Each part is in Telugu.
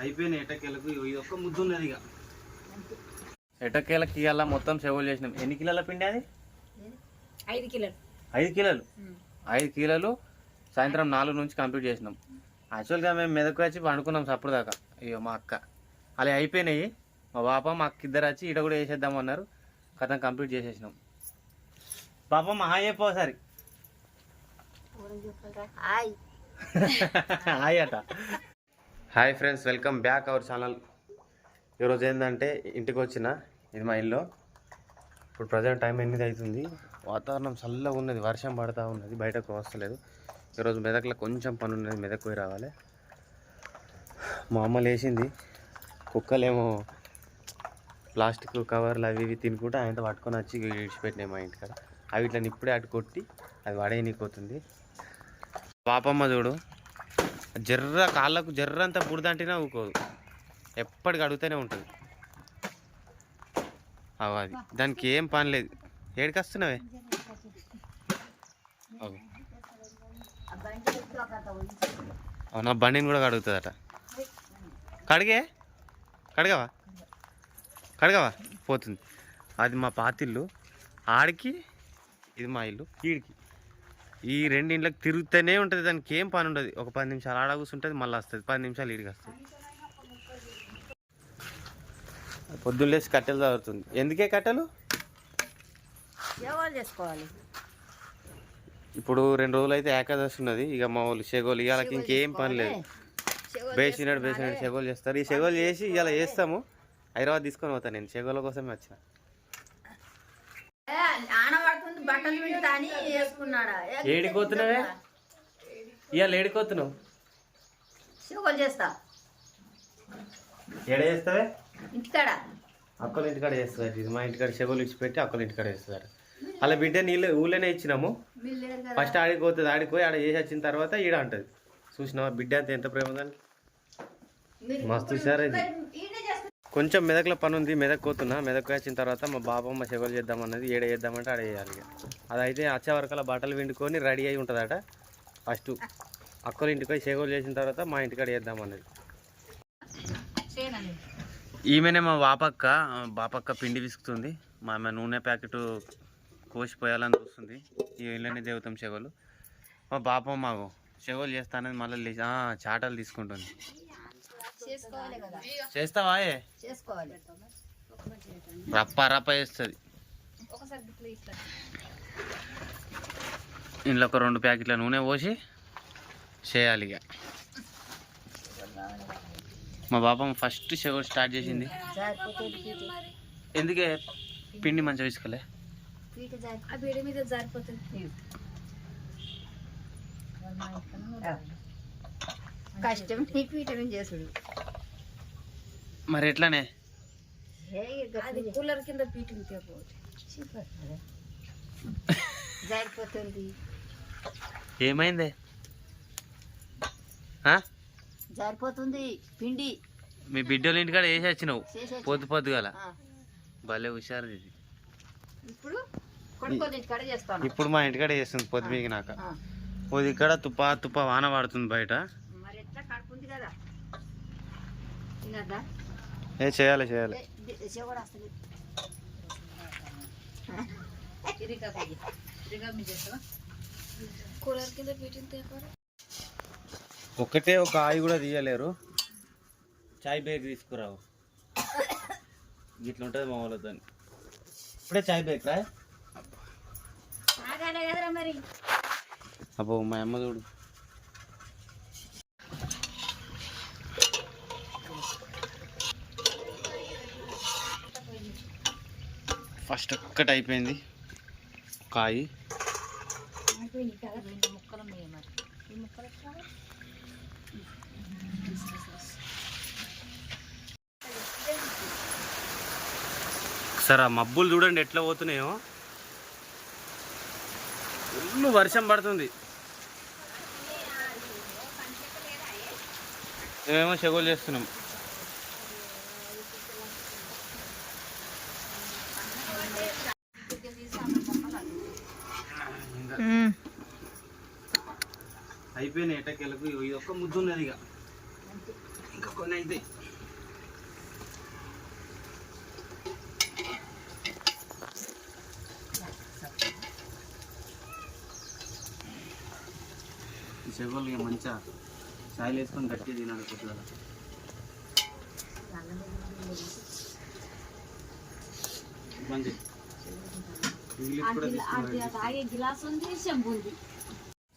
అయిపోయిన ఎటకేలకు ఇది ఒక్క ముద్దు ఉన్నది. ఇక ఎటకేలకి ఇవాళ మొత్తం సేవలు చేసినాం. ఎన్ని కిలోల పిండి అది? 5 కిలోలు. 5 కిలోలు. 5 కిలోలు సాయంత్రం 4 నుంచి కంప్లీట్ చేసినాం. యాక్చువల్గా మేము మెదకు వచ్చి వండుకున్నాం సప్పుడు దాకా. ఇక మా అక్క అలా అయిపోయినాయి. మా పాప మా అక్క ఇద్దరు వచ్చి ఇడ కూడా వేసేద్దామన్నారు. కథం కంప్లీట్ చేసేసినాం. పాప మా హాయ్ చెప్పోసారి. హాయ్ అట. Hi friends, welcome back our channel. ఈరోజు ఏంటంటే ఇంటికి వచ్చిన, ఇది మా ఇల్లు. ఇప్పుడు ప్రజెంట్ టైం 8 అవుతుంది. వాతావరణం చల్లగా ఉన్నది, వర్షం పడుతూ ఉన్నది, బయటకు వస్తలేదు. ఈరోజు మెదక్లో కొంచెం పని ఉన్నది, మెదక్ పోయి రావాలి. మా అమ్మ లేచింది. కుక్కలేమో ప్లాస్టిక్ కవర్లు అవి ఇవి తినుకుంటూ ఆయనతో పట్టుకొని వచ్చి విడిచిపెట్టినాయి మా ఇంటికాడ. అవి ఇట్లా ఇప్పుడే అటు కొట్టి అది వడేయనిపోతుంది. పాపమ్మ చూడు, జర్ర కాళ్ళకు జర్రంతా బురదంటేనే ఊకోదు, ఎప్పటికి అడుగుతూనే ఉంటుంది. అది దానికి ఏం పని లేదు. ఏడికి వస్తున్నావే? అవునా, బండిని కూడా కడుగుతుందట. కడగవా పోతుంది. అది మా పాతిల్లు, ఆడికి ఇది మా ఇల్లు. ఈడికి ఈ 2 ఇంట్లోకి తిరుగుతూనే ఉంటుంది. దానికి ఏం పని ఉండదు. ఒక 10 నిమిషాలు ఆడ కూర్చుంటుంది, మళ్ళీ వస్తుంది. 10 నిమిషాలు ఈడికి వస్తుంది. పొద్దున్న లేచి కట్టెలు చదువుతుంది. ఎందుకే కట్టెలు? చేసుకోవాలి. ఇప్పుడు 2 రోజులు అయితే ఏకాదశి ఉన్నది. ఇక మా వాళ్ళు షెగోలు ఇవాళకి ఇంకేం పని లేదు. బేసినాడు షెగోలు చేస్తారు. ఈ షెగోలు చేసి ఇలా చేస్తాము. హైదరాబాద్ తీసుకొని పోతాను నేను. షెగోల కోసమే వచ్చిన. ఏడిపోతున్నావే? ఇవాళ ఏడిపోతున్నావు? ఏడ చేస్తావే? ఇంటికాడ. అక్కల ఇంటికాడ చేస్తారు. ఇది మా ఇంటికాడ షెగోలు ఇచ్చిపెట్టి అక్కల ఇంటికాడ చేస్తారు. అలా బిడ్డ ఊళ్ళోనే ఇచ్చినాము. ఫస్ట్ ఆడికి పోతుంది, ఆడిపోయి ఆడ చేసి వచ్చిన తర్వాత ఈడ అంటది. చూసినావా బిడ్డ అంత ఎంత ప్రేమ దానికి? మస్తు సార్. ఇది కొంచెం మెదక్లో పని ఉంది, మెదక్ పోతున్నా. మెదక్ వచ్చిన తర్వాత మా బాబమ్మ షెగోలు చేద్దామన్నది. ఏడ చేద్దామంటే ఆడ చేయాలి. అదైతే వచ్చే వరకల బట్టలు విండుకొని రెడీ అయి ఉంటుందట. ఫస్ట్ అక్కల ఇంటికి పోయి షెగోలు చేసిన తర్వాత మా ఇంటికాడ చేద్దామన్నది. ఈమెనే మా బాపక్క పిండి విసుకుతుంది. మా ఆమె నూనె ప్యాకెట్ కోసిపోయాలని చూస్తుంది. ఈ ఇళ్ళని దేవతం షెగోలు. మా బాపమ్మ షెగోలు చేస్తానని మళ్ళీ చాటలు తీసుకుంటుంది. చేస్తావా? రప్ప చేస్తుంది. ఇంట్లో ఒక 2 ప్యాకెట్ల నూనె పోసి చేయాలి. ఇక మా బాపమ్మ ఫస్ట్ షెగోలు స్టార్ట్ చేసింది. ఎందుకే పిండి మంచిగా తీసుకోలే? కష్టం చేసుడు. మరి ఎట్లానే? కూలర్ కింద పీటింగ్ జారిపోతుంది. ఏమైంది? జారిపోతుంది పిండి. మీ బిడ్డల ఇంటికాడ వేసి వచ్చినావు పొద్దుగాల. భలే హుషారు ఇది. ఇప్పుడు మా ఇంటికాడ చేస్తుంది పొద్దునాక. పొద్దు ఇక్కడ తుప్ప వాన పడుతుంది బయట. చేయాలి. ఒకటే ఒక ఆయి కూడా తీయలేరు. చాయ్ బ్రేక్ తీసుకురావు. ఇట్లా ఉంటుంది మా వాళ్ళతో. ఇప్పుడే చాయ్ బ్రేక్ రా. అబ్బో మా అమ్మ చూడు. ఫస్ట్ ఒక్కటి అయిపోయింది. కాయి సరే, ఆ మబ్బులు చూడండి ఎట్లా పోతున్నాయో. ఫుల్ వర్షం పడుతుంది. మేమేమో షెగోలు చేస్తున్నాం. అయిపోయినాయి ఎటకెలకు. ఇది ఒక్క ముద్దు ఉన్నది. ఇక ఇంకా కొన్ని అయితే ఈ చెవులు ఇక మంచిగా చాయలు వేసుకొని గట్టిగా తినాలి కొద్దిగా మంచి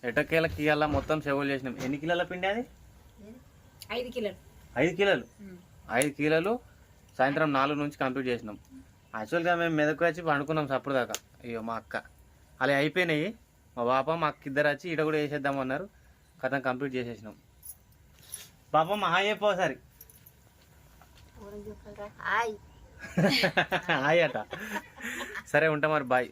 ఎటకేళ్ళకి ఇవాళ మొత్తం చెవులు చేసినాం. ఎన్ని కిలోల పిండి అది? 5 కిలోలు. 5 కిలోలు. 5 కిలోలు సాయంత్రం 4 నుంచి కంప్లీట్ చేసినాం. యాక్చువల్గా మేము మెదకు వచ్చి పండుకున్నాం సప్పుడు దాకా. అయ్యో మా అక్క అలా అయిపోయినాయి. మా పాప మా అక్క ఇద్దరు వచ్చి ఈడ కూడా వేసేద్దామన్నారు. కథం కంప్లీట్ చేసేసినాం. పాప మా హాయ్ అయిపోసారి హాయ్ హాయ్ అట. సరే ఉంటా మరి బాయ్.